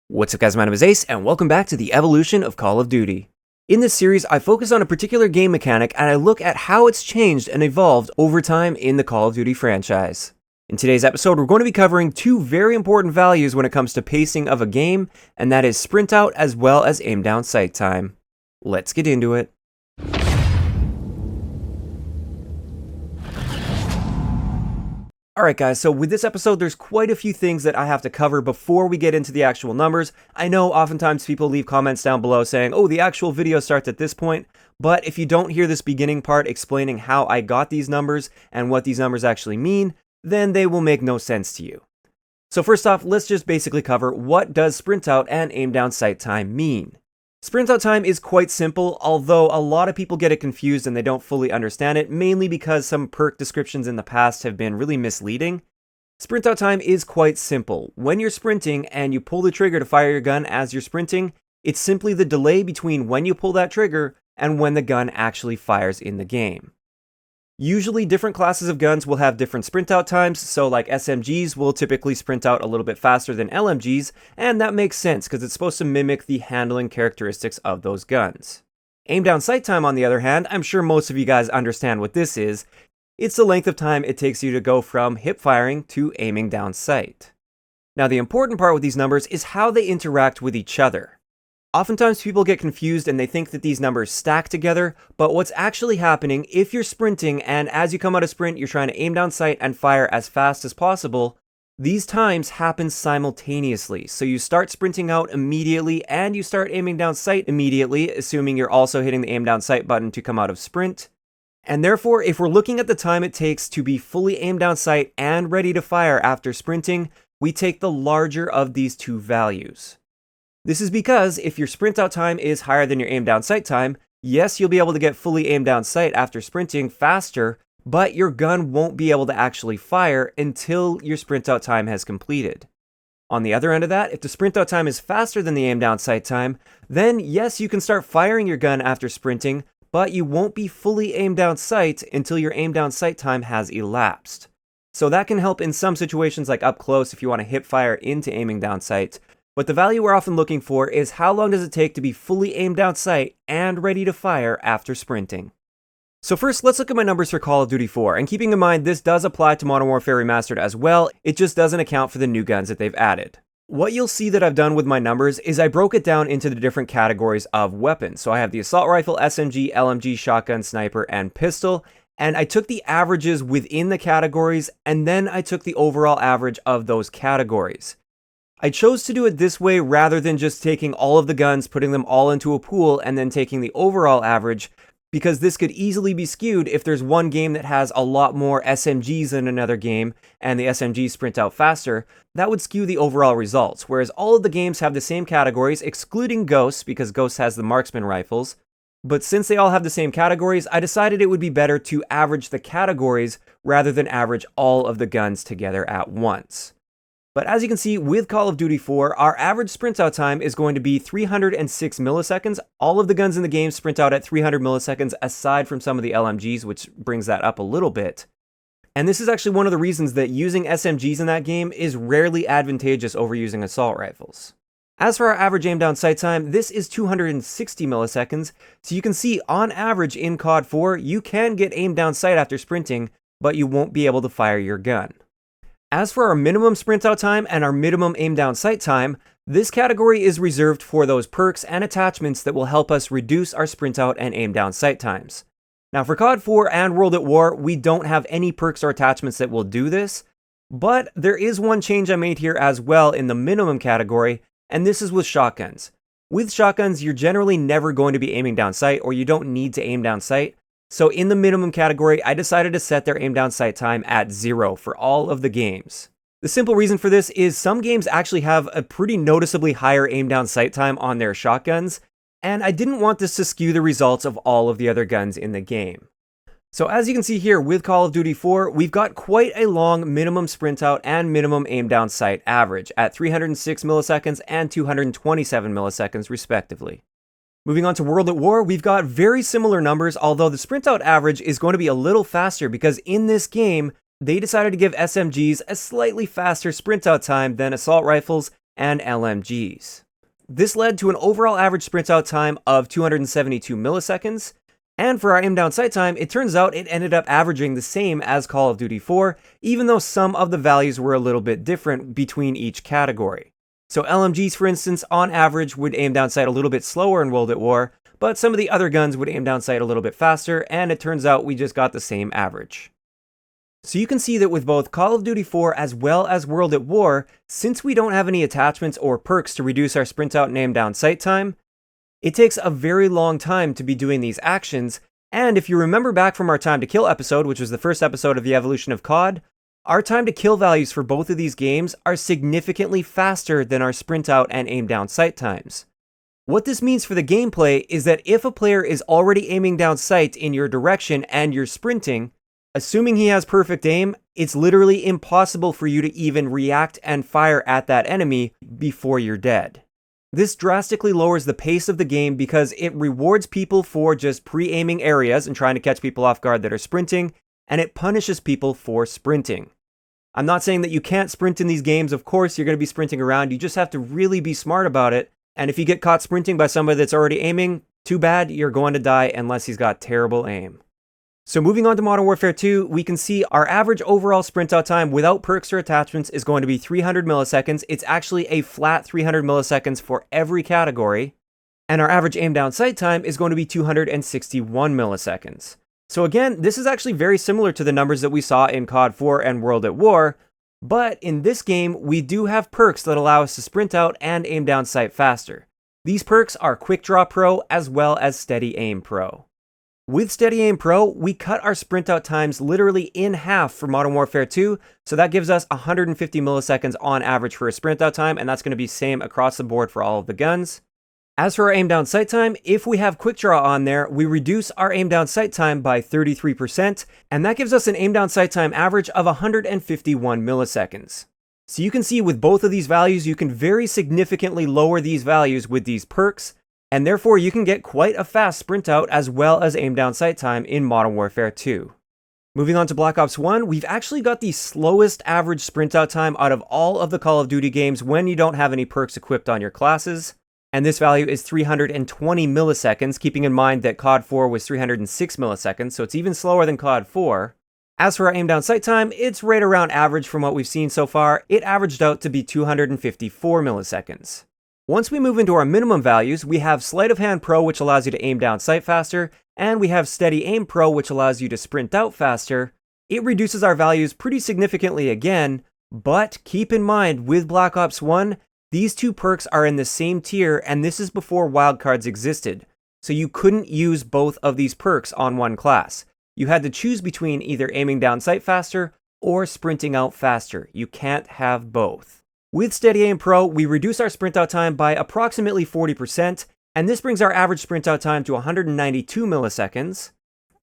What's up guys, my name is Ace, and welcome back to the evolution of Call of Duty. In this series, I focus on a particular game mechanic and I look at how it's changed and evolved over time in the Call of Duty franchise. In today's episode, we're going to be covering two very important values when it comes to pacing of a game, and that is sprint out as well as aim down sight time. Let's get into it. Alright guys, so with this episode, there's quite a few things that I have to cover before we get into the actual numbers. I know oftentimes people leave comments down below saying, oh, the actual video starts at this point, but if you don't hear this beginning part explaining how I got these numbers and what these numbers actually mean, then they will make no sense to you. So first off, let's just basically cover what does sprint out and aim down sight time mean. Sprint out time is quite simple, although a lot of people get it confused and they don't fully understand it, mainly because some perk descriptions in the past have been really misleading. Sprint out time is quite simple. When you're sprinting and you pull the trigger to fire your gun as you're sprinting, it's simply the delay between when you pull that trigger and when the gun actually fires in the game. Usually different classes of guns will have different sprint out times, so like SMGs will typically sprint out a little bit faster than LMGs, and that makes sense because it's supposed to mimic the handling characteristics of those guns. Aim down sight time, on the other hand, I'm sure most of you guys understand what this is. It's the length of time it takes you to go from hip firing to aiming down sight. Now the important part with these numbers is how they interact with each other. Oftentimes people get confused and they think that these numbers stack together, but what's actually happening if you're sprinting and as you come out of sprint you're trying to aim down sight and fire as fast as possible, these times happen simultaneously. So you start sprinting out immediately and you start aiming down sight immediately, assuming you're also hitting the aim down sight button to come out of sprint. And therefore, if we're looking at the time it takes to be fully aimed down sight and ready to fire after sprinting, we take the larger of these two values. This is because if your sprint out time is higher than your aim down sight time, yes, you'll be able to get fully aimed down sight after sprinting faster, but your gun won't be able to actually fire until your sprint out time has completed. On the other end of that, if the sprint out time is faster than the aim down sight time, then yes, you can start firing your gun after sprinting, but you won't be fully aimed down sight until your aim down sight time has elapsed. So that can help in some situations like up close if you want to hip fire into aiming down sight. But the value we're often looking for is how long does it take to be fully aimed down sight and ready to fire after sprinting. So first, let's look at my numbers for Call of Duty 4, and keeping in mind this does apply to Modern Warfare Remastered as well, it just doesn't account for the new guns that they've added. What you'll see that I've done with my numbers is I broke it down into the different categories of weapons. So I have the assault rifle, SMG, LMG, shotgun, sniper, and pistol, and I took the averages within the categories, and then I took the overall average of those categories. I chose to do it this way rather than just taking all of the guns, putting them all into a pool, and then taking the overall average, because this could easily be skewed if there's one game that has a lot more SMGs than another game, and the SMGs sprint out faster. That would skew the overall results, whereas all of the games have the same categories, excluding Ghosts, because Ghosts has the marksman rifles. But since they all have the same categories, I decided it would be better to average the categories rather than average all of the guns together at once. But as you can see, with Call of Duty 4, our average sprint out time is going to be 306 milliseconds. All of the guns in the game sprint out at 300 milliseconds, aside from some of the LMGs, which brings that up a little bit. And this is actually one of the reasons that using SMGs in that game is rarely advantageous over using assault rifles. As for our average aim down sight time, this is 260 milliseconds, so you can see on average in COD 4, you can get aim down sight after sprinting, but you won't be able to fire your gun. As for our minimum sprint out time and our minimum aim down sight time, this category is reserved for those perks and attachments that will help us reduce our sprint out and aim down sight times. Now for COD 4 and World at War, we don't have any perks or attachments that will do this, but there is one change I made here as well in the minimum category, and this is with shotguns. With shotguns, you're generally never going to be aiming down sight, or you don't need to aim down sight. So in the minimum category, I decided to set their aim down sight time at 0 for all of the games. The simple reason for this is some games actually have a pretty noticeably higher aim down sight time on their shotguns, and I didn't want this to skew the results of all of the other guns in the game. So as you can see here with Call of Duty 4, we've got quite a long minimum sprint out and minimum aim down sight average at 306 milliseconds and 227 milliseconds respectively. Moving on to World at War, we've got very similar numbers, although the sprint out average is going to be a little faster because in this game, they decided to give SMGs a slightly faster sprint out time than assault rifles and LMGs. This led to an overall average sprint out time of 272 milliseconds, and for our aim down sight time, it turns out it ended up averaging the same as Call of Duty 4, even though some of the values were a little bit different between each category. So LMGs, for instance, on average would aim down sight a little bit slower in World at War, but some of the other guns would aim down sight a little bit faster, and it turns out we just got the same average. So you can see that with both Call of Duty 4 as well as World at War, since we don't have any attachments or perks to reduce our sprint out and aim down sight time, it takes a very long time to be doing these actions, and if you remember back from our time to kill episode, which was the first episode of the evolution of COD, our time to kill values for both of these games are significantly faster than our sprint out and aim down sight times. What this means for the gameplay is that if a player is already aiming down sight in your direction and you're sprinting, assuming he has perfect aim, it's literally impossible for you to even react and fire at that enemy before you're dead. This drastically lowers the pace of the game because it rewards people for just pre-aiming areas and trying to catch people off guard that are sprinting, and it punishes people for sprinting. I'm not saying that you can't sprint in these games. Of course, you're going to be sprinting around. You just have to really be smart about it. And if you get caught sprinting by somebody that's already aiming, too bad, you're going to die unless he's got terrible aim. So moving on to Modern Warfare 2, we can see our average overall sprint out time without perks or attachments is going to be 300 milliseconds. It's actually a flat 300 milliseconds for every category. And our average aim down sight time is going to be 261 milliseconds. So again, this is actually very similar to the numbers that we saw in COD 4 and World at War, but in this game, we do have perks that allow us to sprint out and aim down sight faster. These perks are Quick Draw Pro as well as Steady Aim Pro. With Steady Aim Pro, we cut our sprint out times literally in half for Modern Warfare 2, so that gives us 150 milliseconds on average for a sprint out time, and that's going to be same across the board for all of the guns. As for our aim down sight time, if we have Quick Draw on there, we reduce our aim down sight time by 33%, and that gives us an aim down sight time average of 151 milliseconds. So you can see with both of these values, you can very significantly lower these values with these perks, and therefore you can get quite a fast sprint out as well as aim down sight time in Modern Warfare 2. Moving on to Black Ops 1, we've actually got the slowest average sprint out time out of all of the Call of Duty games when you don't have any perks equipped on your classes. And this value is 320 milliseconds, keeping in mind that COD 4 was 306 milliseconds, so it's even slower than COD 4. As for our aim down sight time, it's right around average from what we've seen so far. It averaged out to be 254 milliseconds. Once we move into our minimum values, we have Sleight of Hand Pro, which allows you to aim down sight faster, and we have Steady Aim Pro, which allows you to sprint out faster. It reduces our values pretty significantly again, but keep in mind with Black Ops 1, these two perks are in the same tier, and this is before wildcards existed. So you couldn't use both of these perks on one class. You had to choose between either aiming down sight faster or sprinting out faster. You can't have both. With Steady Aim Pro, we reduce our sprint out time by approximately 40%, and this brings our average sprint out time to 192 milliseconds.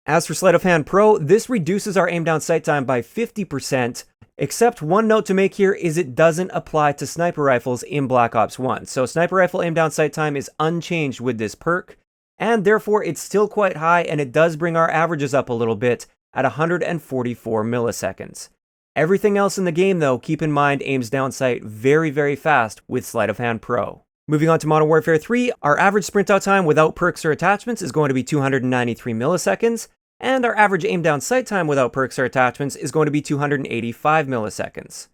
As for Sleight of Hand Pro, this reduces our aim down sight time by 50%, except one note to make here is it doesn't apply to sniper rifles in Black Ops 1. So sniper rifle aim down sight time is unchanged with this perk, and therefore it's still quite high, and it does bring our averages up a little bit at 144 milliseconds. Everything else in the game, though, keep in mind, aims down sight very, very fast with Sleight of Hand Pro. Moving on to Modern Warfare 3, our average sprint out time without perks or attachments is going to be 293 milliseconds, and our average aim down sight time without perks or attachments is going to be 285 milliseconds.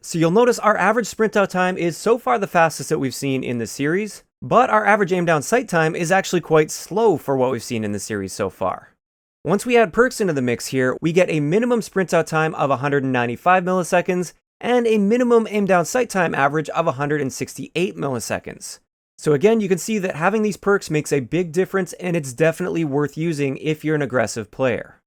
So you'll notice our average sprint out time is so far the fastest that we've seen in the series, but our average aim down sight time is actually quite slow for what we've seen in the series so far. Once we add perks into the mix here, we get a minimum sprint out time of 195 milliseconds and a minimum aim down sight time average of 168 milliseconds. So again, you can see that having these perks makes a big difference, and it's definitely worth using if you're an aggressive player.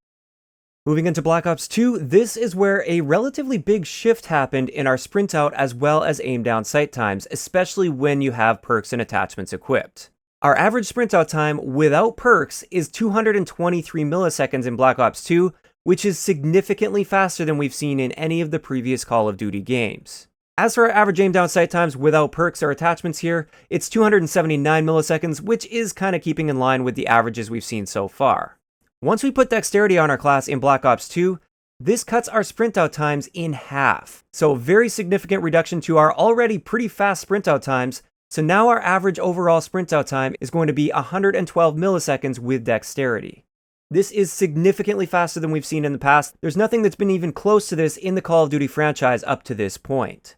Moving into Black Ops 2, this is where a relatively big shift happened in our sprint out as well as aim down sight times, especially when you have perks and attachments equipped. Our average sprint out time without perks is 223 milliseconds in Black Ops 2, which is significantly faster than we've seen in any of the previous Call of Duty games. As for our average aim down sight times without perks or attachments here, it's 279 milliseconds, which is kind of keeping in line with the averages we've seen so far. Once we put dexterity on our class in Black Ops 2, This cuts our sprint out times in half. So a very significant reduction to our already pretty fast sprint out times. So now our average overall sprint out time is going to be 112 milliseconds with dexterity. This is significantly faster than we've seen in the past. There's nothing that's been even close to this in the Call of Duty franchise up to this point.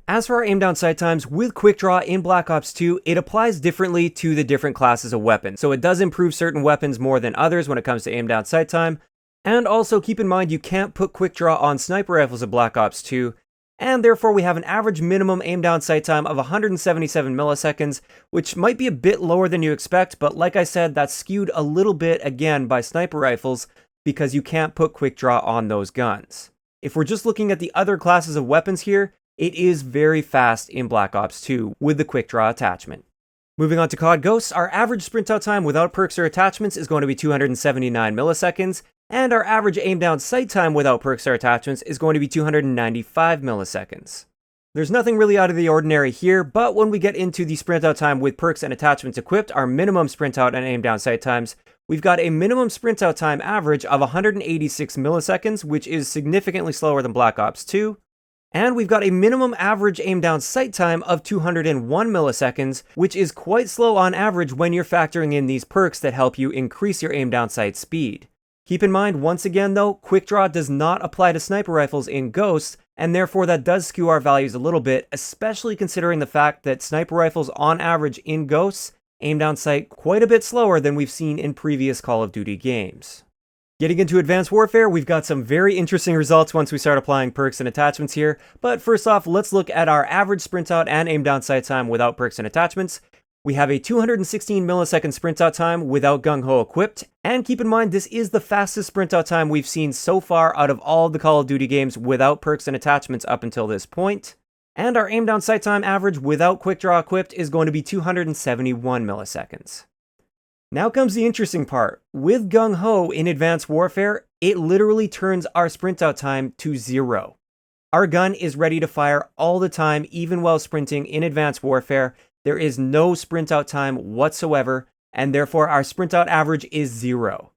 As for our aim down sight times, with Quick Draw in Black Ops 2, it applies differently to the different classes of weapons. So it does improve certain weapons more than others when it comes to aim down sight time. And also keep in mind you can't put Quick Draw on sniper rifles in Black Ops 2, and therefore we have an average minimum aim down sight time of 177 milliseconds, which might be a bit lower than you expect, but like I said, that's skewed a little bit again by sniper rifles because you can't put Quick Draw on those guns. If we're just looking at the other classes of weapons here, it is very fast in Black Ops 2 with the Quick Draw attachment. Moving on to COD Ghosts, our average sprint out time without perks or attachments is going to be 279 milliseconds, and our average aim down sight time without perks or attachments is going to be 295 milliseconds. There's nothing really out of the ordinary here, but when we get into the sprint out time with perks and attachments equipped, our minimum sprint out and aim down sight times, we've got a minimum sprint out time average of 186 milliseconds, which is significantly slower than Black Ops 2. And we've got a minimum average aim down sight time of 201 milliseconds, which is quite slow on average when you're factoring in these perks that help you increase your aim down sight speed. Keep in mind, once again though, Quick Draw does not apply to sniper rifles in Ghosts, and therefore that does skew our values a little bit, especially considering the fact that sniper rifles on average in Ghosts aim down sight quite a bit slower than we've seen in previous Call of Duty games. Getting into Advanced Warfare, we've got some very interesting results once we start applying perks and attachments here, but first off, let's look at our average sprint out and aim down sight time without perks and attachments. We have a 216 millisecond sprint out time without Gung Ho equipped, and keep in mind this is the fastest sprint out time we've seen so far out of all of the Call of Duty games without perks and attachments up until this point. And our aim down sight time average without Quick Draw equipped is going to be 271 milliseconds. Now comes the interesting part. With Gung Ho in Advanced Warfare, it literally turns our sprint out time to 0. Our gun is ready to fire all the time, even while sprinting in Advanced Warfare. There is no sprint out time whatsoever, and therefore our sprint out average is 0.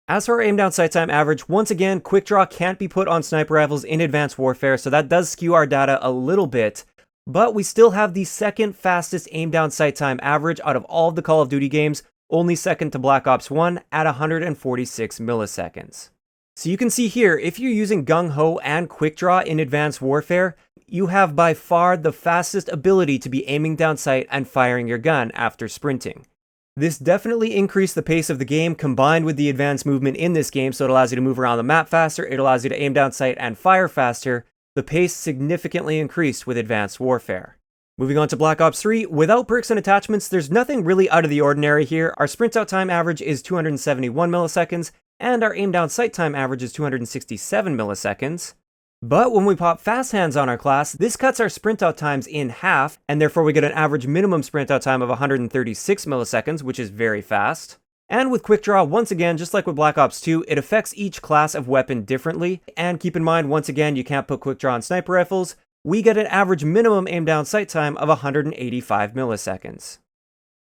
As for our aim down sight time average, once again, Quick Draw can't be put on sniper rifles in Advanced Warfare, so that does skew our data a little bit, but we still have the second fastest aim down sight time average out of all of the Call of Duty games, only second to Black Ops 1 at 146 milliseconds. So you can see here, if you're using Gung Ho and Quick Draw in Advanced Warfare, you have by far the fastest ability to be aiming down sight and firing your gun after sprinting. This definitely increased the pace of the game combined with the advanced movement in this game, so it allows you to move around the map faster, it allows you to aim down sight and fire faster. The pace significantly increased with Advanced Warfare. Moving on to Black Ops 3, without perks and attachments, there's nothing really out of the ordinary here. Our sprint out time average is 271 milliseconds, and our aim down sight time average is 267 milliseconds. But when we pop fast hands on our class, this cuts our sprint out times in half, and therefore we get an average minimum sprint out time of 136 milliseconds, which is very fast. And with Quick Draw, once again, just like with Black Ops 2, it affects each class of weapon differently. And keep in mind, once again, you can't put Quick Draw on sniper rifles. We get an average minimum aim down sight time of 185 milliseconds.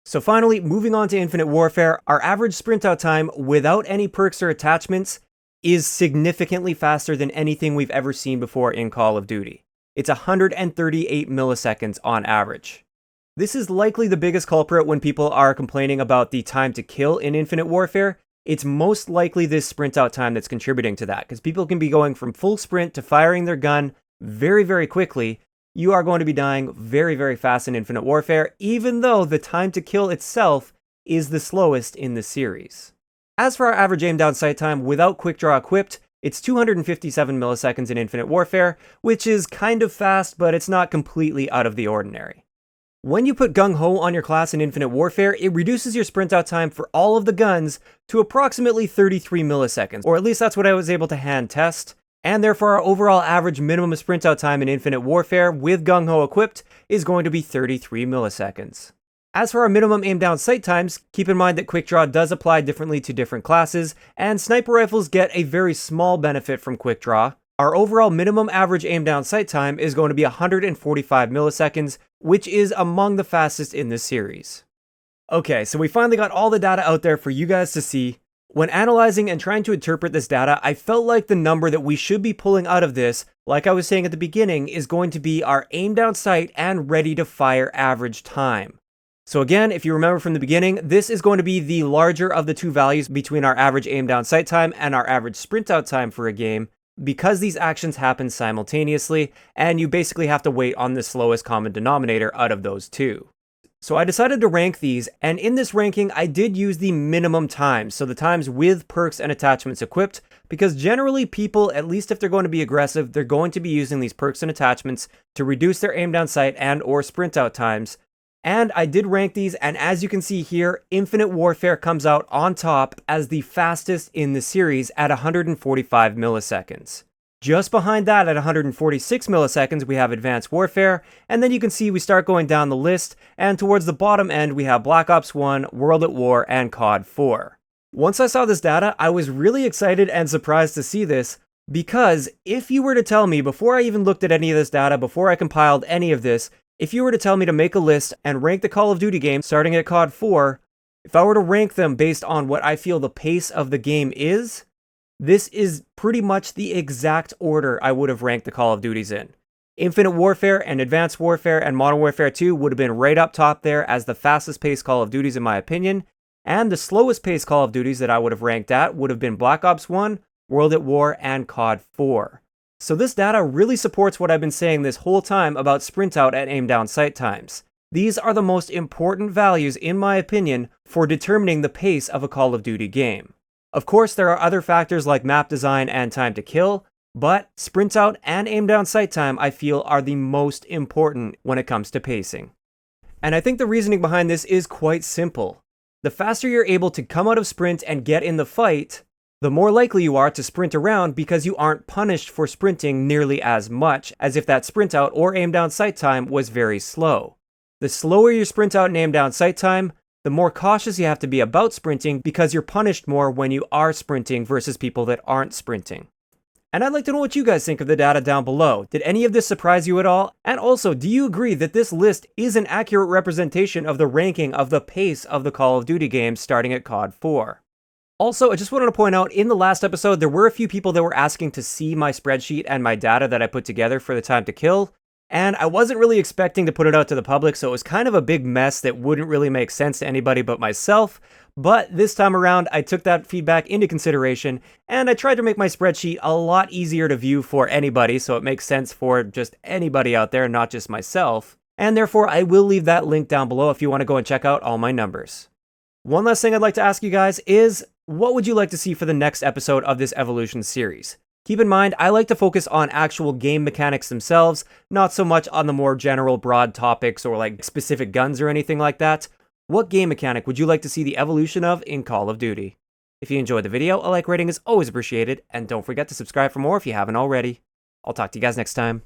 So finally, moving on to Infinite Warfare, our average sprint out time without any perks or attachments is significantly faster than anything we've ever seen before in Call of Duty. It's 138 milliseconds on average. This is likely the biggest culprit when people are complaining about the time to kill in Infinite Warfare. It's most likely this sprint out time that's contributing to that, because people can be going from full sprint to firing their gun very, very quickly. You are going to be dying very, very fast in Infinite Warfare, even though the time to kill itself is the slowest in the series. As for our average aim down sight time without Quick Draw equipped, it's 257 milliseconds in Infinite Warfare, which is kind of fast, but it's not completely out of the ordinary. When you put Gung Ho on your class in Infinite Warfare, it reduces your sprint out time for all of the guns to approximately 33 milliseconds, or at least that's what I was able to hand test. And therefore our overall average minimum sprint out time in Infinite Warfare with Gung Ho equipped is going to be 33 milliseconds. As for our minimum aim down sight times, keep in mind that Quick Draw does apply differently to different classes, and sniper rifles get a very small benefit from Quick Draw. Our overall minimum average aim down sight time is going to be 145 milliseconds, which is among the fastest in this series. Okay, so we finally got all the data out there for you guys to see. When analyzing and trying to interpret this data, I felt like the number that we should be pulling out of this, like I was saying at the beginning, is going to be our aim down sight and ready to fire average time. So again, if you remember from the beginning, this is going to be the larger of the two values between our average aim down sight time and our average sprint out time for a game, because these actions happen simultaneously, and you basically have to wait on the slowest common denominator out of those two. So I decided to rank these, and in this ranking, I did use the minimum times, so the times with perks and attachments equipped, because generally people, at least if they're going to be aggressive, they're going to be using these perks and attachments to reduce their aim down sight and or sprint out times. And I did rank these, and as you can see here, Infinite Warfare comes out on top as the fastest in the series at 145 milliseconds. Just behind that, at 146 milliseconds, we have Advanced Warfare, and then you can see we start going down the list, and towards the bottom end, we have Black Ops 1, World at War, and COD 4. Once I saw this data, I was really excited and surprised to see this, because if you were to tell me, before I even looked at any of this data, before I compiled any of this, if you were to tell me to make a list and rank the Call of Duty games starting at COD 4, if I were to rank them based on what I feel the pace of the game is, this is pretty much the exact order I would have ranked the Call of Duties in. Infinite Warfare and Advanced Warfare and Modern Warfare 2 would have been right up top there as the fastest paced Call of Duties in my opinion, and the slowest paced Call of Duties that I would have ranked at would have been Black Ops 1, World at War, and COD 4. So this data really supports what I've been saying this whole time about sprint out and aim down sight times. These are the most important values, in my opinion, for determining the pace of a Call of Duty game. Of course, there are other factors like map design and time to kill, but sprint out and aim down sight time I feel are the most important when it comes to pacing. And I think the reasoning behind this is quite simple. The faster you're able to come out of sprint and get in the fight, the more likely you are to sprint around because you aren't punished for sprinting nearly as much as if that sprint out or aim down sight time was very slow. The slower your sprint out and aim down sight time, the more cautious you have to be about sprinting because you're punished more when you are sprinting versus people that aren't sprinting. And I'd like to know what you guys think of the data down below. Did any of this surprise you at all? And also, do you agree that this list is an accurate representation of the ranking of the pace of the Call of Duty games starting at COD 4? Also, I just wanted to point out, in the last episode, there were a few people that were asking to see my spreadsheet and my data that I put together for the time to kill. And I wasn't really expecting to put it out to the public, so it was kind of a big mess that wouldn't really make sense to anybody but myself. But this time around, I took that feedback into consideration, and I tried to make my spreadsheet a lot easier to view for anybody, so it makes sense for just anybody out there, not just myself. And therefore, I will leave that link down below if you want to go and check out all my numbers. One last thing I'd like to ask you guys is, what would you like to see for the next episode of this Evolution series? Keep in mind, I like to focus on actual game mechanics themselves, not so much on the more general broad topics or like specific guns or anything like that. What game mechanic would you like to see the evolution of in Call of Duty? If you enjoyed the video, a like rating is always appreciated, and don't forget to subscribe for more if you haven't already. I'll talk to you guys next time.